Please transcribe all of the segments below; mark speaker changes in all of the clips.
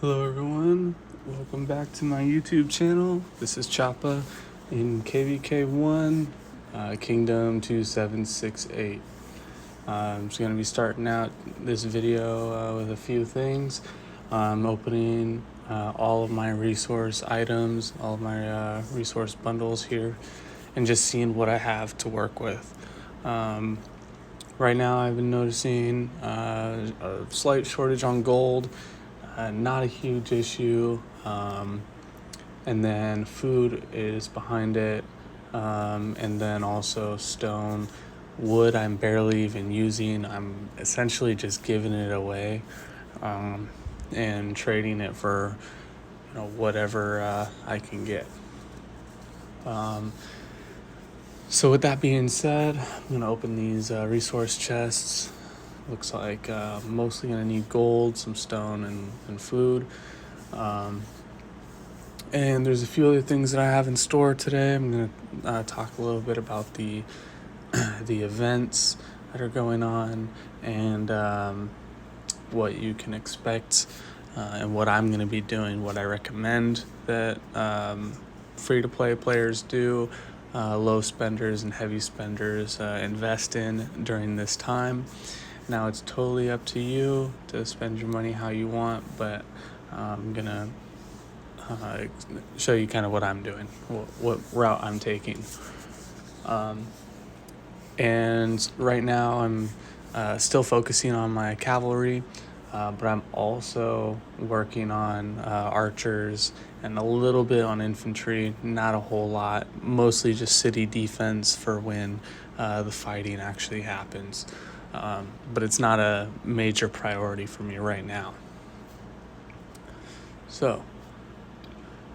Speaker 1: Hello everyone, welcome back to my YouTube channel. This is Choppa in KVK1, Kingdom 2768. I'm just going to be starting out this video with a few things. I'm opening all of my resource items, all of my resource bundles here, and just seeing what I have to work with. Right now I've been noticing a slight shortage on gold. Not a huge issue. And then food is behind it. And then also stone. Wood I'm barely even using. I'm essentially just giving it away and trading it for whatever I can get. So with that being said, I'm going to open these resource chests. Looks like mostly going to need gold, some stone, and food. And there's a few other things that I have in store today. I'm going to talk a little bit about the events that are going on and what you can expect and what I'm going to be doing, what I recommend that free-to-play players do, low spenders and heavy spenders invest in during this time. Now it's totally up to you to spend your money how you want, but I'm going to show you kind of what I'm doing, what route I'm taking. And right now I'm still focusing on my cavalry, but I'm also working on archers and a little bit on infantry, not a whole lot, mostly just city defense for when the fighting actually happens. But it's not a major priority for me right now. So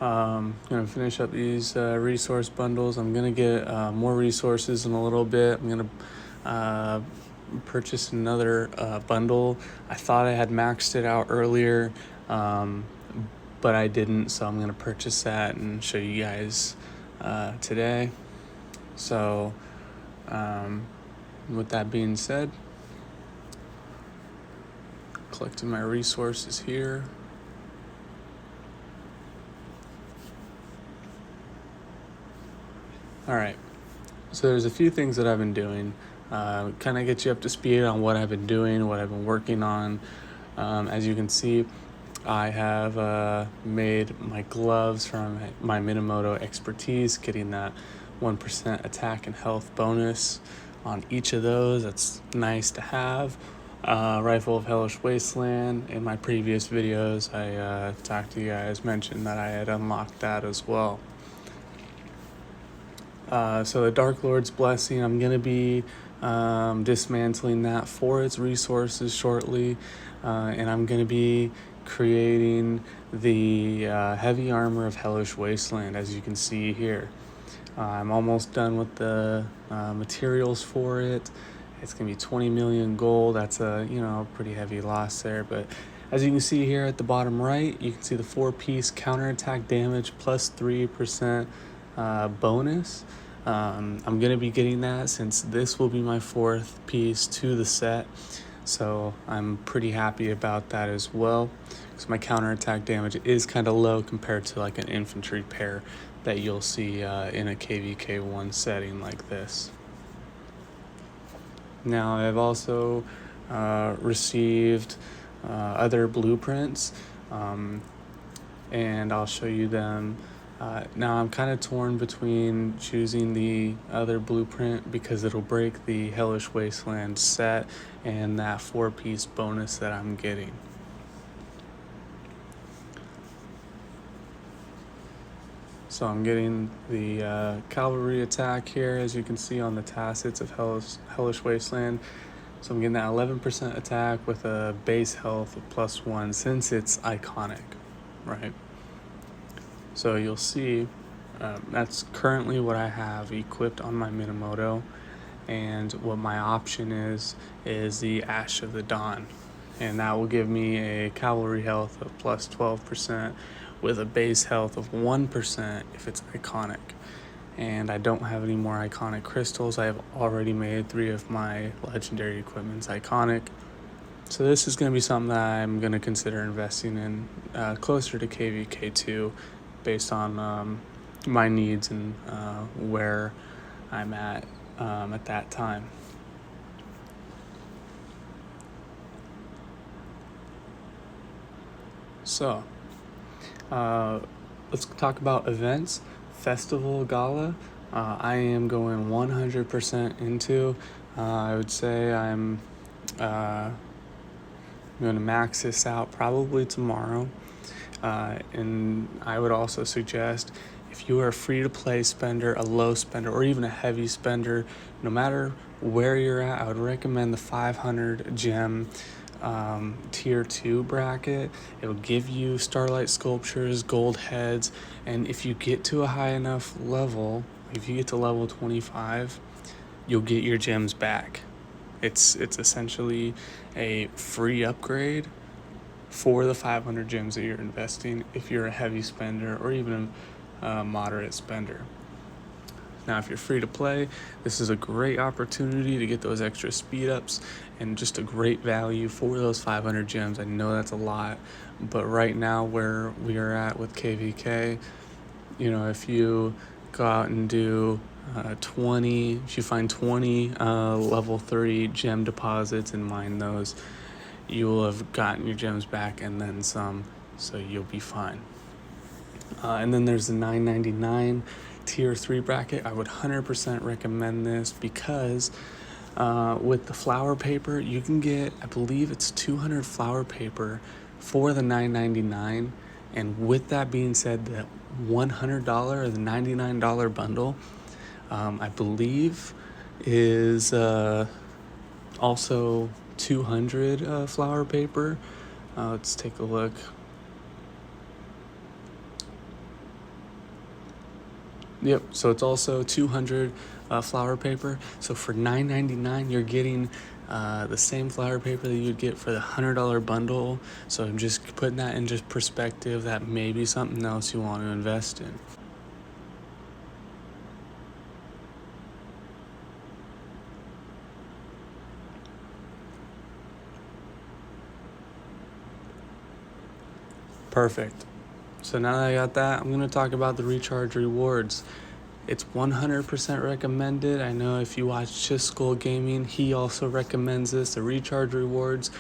Speaker 1: I'm going to finish up these resource bundles. I'm going to get more resources in a little bit. I'm going to purchase another bundle. I thought I had maxed it out earlier, but I didn't, so I'm going to purchase that and show you guys today. So with that being said, collecting my resources here. All right, so there's a few things that I've been doing, kind of get you up to speed on what I've been doing, what I've been working on. As you can see, I have made my gloves from my Minamoto expertise, getting that 1% attack and health bonus on each of those. That's nice to have. Rifle of Hellish Wasteland. In my previous videos, I talked to you guys, mentioned that I had unlocked that as well. So the Dark Lord's Blessing, I'm going to be dismantling that for its resources shortly, and I'm going to be creating the heavy armor of Hellish Wasteland, as you can see here. I'm almost done with the materials for it. It's going to be 20 million gold. That's a pretty heavy loss there, but as you can see here at the bottom right, you can see the 4-piece counterattack damage plus 3% bonus. I'm going to be getting that since this will be my 4th piece to the set, so I'm pretty happy about that as well, because my counterattack damage is kind of low compared to like an infantry pair that you'll see in a KVK1 setting like this. Now I've also received other blueprints, and I'll show you them. Now I'm kind of torn between choosing the other blueprint because it'll break the Hellish Wasteland set and that 4-piece bonus that I'm getting. So I'm getting the cavalry attack here, as you can see on the tassets of Hellish Wasteland. So I'm getting that 11% attack with a base health of +1 since it's iconic, right? So you'll see that's currently what I have equipped on my Minamoto, and what my option is the Ash of the Dawn, and that will give me a cavalry health of +12% with a base health of 1% if it's iconic. And I don't have any more iconic crystals. I have already made 3 of my legendary equipments iconic, So this is going to be something that I'm going to consider investing in closer to KVK2 based on my needs and where I'm at that time. So let's talk about events. Festival Gala, I am going 100% into. I would say I'm going to max this out probably tomorrow. And I would also suggest, if you are a free-to-play spender, a low spender, or even a heavy spender, no matter where you're at, I would recommend the 500 gem tier 2 bracket. It'll give you starlight sculptures, gold heads, and if you get to a high enough level, if you get to level 25, you'll get your gems back. It's essentially a free upgrade for the 500 gems that you're investing if you're a heavy spender or even a moderate spender. Now, if you're free to play, this is a great opportunity to get those extra speed ups and just a great value for those 500 gems. I know that's a lot, but right now where we are at with KVK, if you go out and do 20, if you find 20 level 30 gem deposits and mine those, you will have gotten your gems back and then some, so you'll be fine. And then there's the $9.99 tier 3 bracket. I would 100% recommend this because with the flower paper, you can get, I believe it's 200 flower paper for the $9.99. And with that being said, the $100 or the $99 bundle, I believe is also 200 flower paper. Let's take a look. Yep, so it's also 200 flower paper. So for $9.99, you're getting the same flower paper that you'd get for the $100 bundle. So I'm just putting that in just perspective. That may be something else you want to invest in. Perfect. So now that I got that, I'm going to talk about the recharge rewards. It's 100% recommended. I know if you watch Chiskull Gaming, he also recommends this. The recharge rewards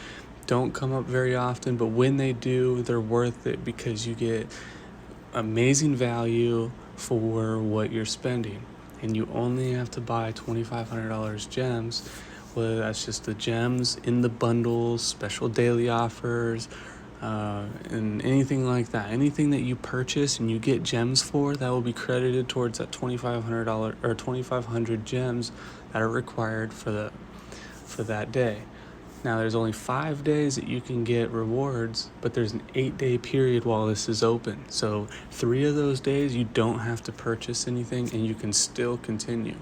Speaker 1: don't come up very often, but when they do, they're worth it because you get amazing value for what you're spending. And you only have to buy $2,500 gems, whether that's just the gems in the bundles, special daily offers, and anything like that. Anything that you purchase and you get gems for, that will be credited towards that $2,500 or 2,500 gems that are required for that day. Now, there's only 5 days that you can get rewards, but there's an 8-day period while this is open. So 3 of those days you don't have to purchase anything and you can still continue.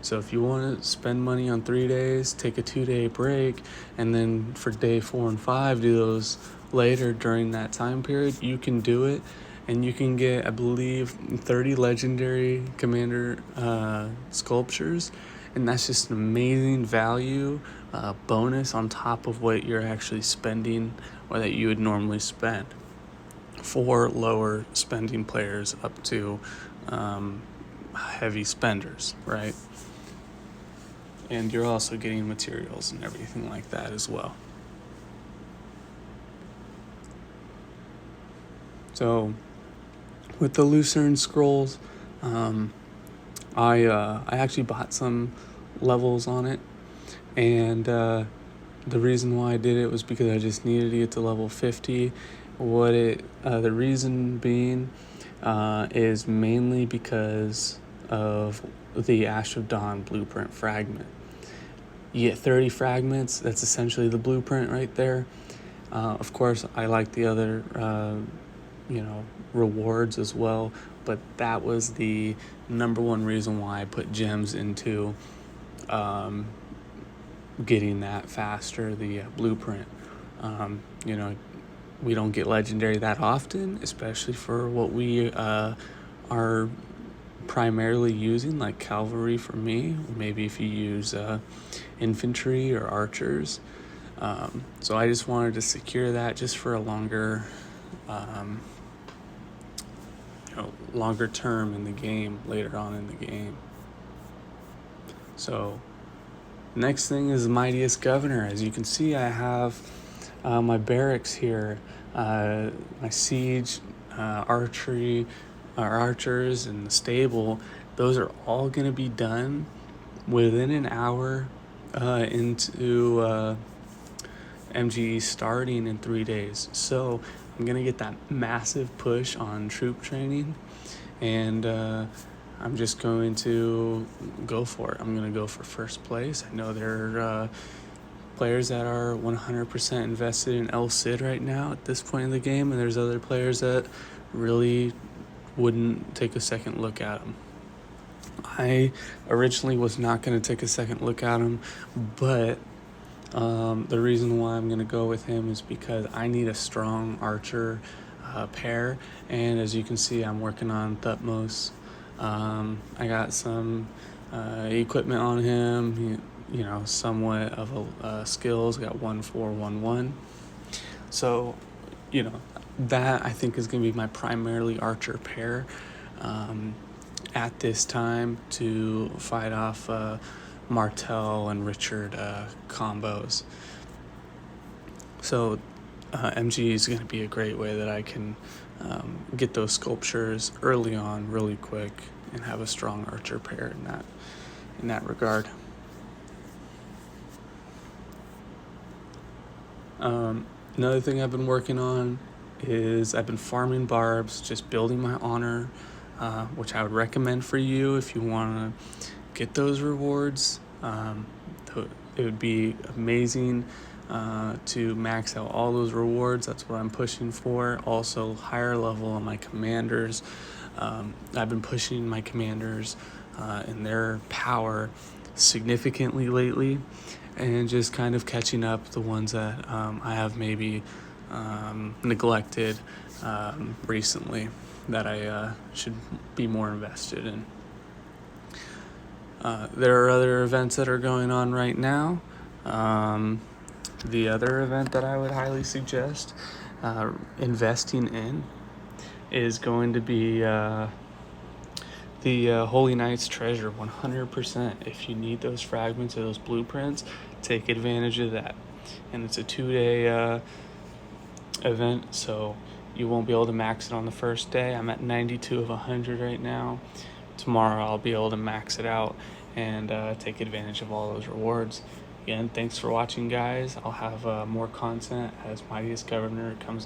Speaker 1: So if you want to spend money on 3 days, take a 2-day break, and then for day 4 and 5, do those later during that time period, you can do it. And you can get, I believe, 30 legendary commander sculptures. And that's just an amazing value bonus on top of what you're actually spending or that you would normally spend for lower spending players up to heavy spenders, right? And you're also getting materials and everything like that as well. So with the Lucerne Scrolls, I actually bought some levels on it, and the reason why I did it was because I just needed to get to level 50. The reason being is mainly because of the Ash of Dawn blueprint fragment. You get 30 fragments. That's essentially the blueprint right there. Of course, I like the other rewards as well, but that was the number one reason why I put gems into getting that faster, the blueprint. We don't get legendary that often, especially for what we are primarily using, like cavalry for me. Maybe if you use infantry or archers, So I just wanted to secure that just for a longer, um, longer term in the game, later on in the game. So next thing is Mightiest Governor. As you can see, I have my barracks here, my siege, archery, archers, and the stable. Those are all going to be done within an hour into MGE starting in 3 days. So I'm going to get that massive push on troop training, and I'm just going to go for it. I'm going to go for first place. I know there are players that are 100% invested in El Cid right now at this point in the game, and there's other players that really wouldn't take a second look at him. I originally was not going to take a second look at him, but the reason why I'm going to go with him is because I need a strong archer pair, and as you can see, I'm working on Thutmose. I got some equipment on him, somewhat of a skills. Got 1-4-1-1. So, that I think is going to be my primarily archer pair at this time to fight off Martel and Richard combos. So MG is going to be a great way that I can get those sculptures early on really quick and have a strong archer pair in that regard. Another thing I've been working on is I've been farming barbs, just building my honor, which I would recommend for you if you want to get those rewards. It would be amazing to max out all those rewards. That's what I'm pushing for. Also, higher level on my commanders. I've been pushing my commanders and their power significantly lately, and just kind of catching up the ones that I have maybe neglected recently that I should be more invested in. There are other events that are going on right now. The other event that I would highly suggest investing in is going to be the Holy Knight's Treasure. 100%. If you need those fragments or those blueprints, take advantage of that. And it's a 2-day event, so you won't be able to max it on the first day. I'm at 92 of 100 right now. Tomorrow I'll be able to max it out and take advantage of all those rewards. Again, thanks for watching, guys. I'll have more content as Mightiest Governor comes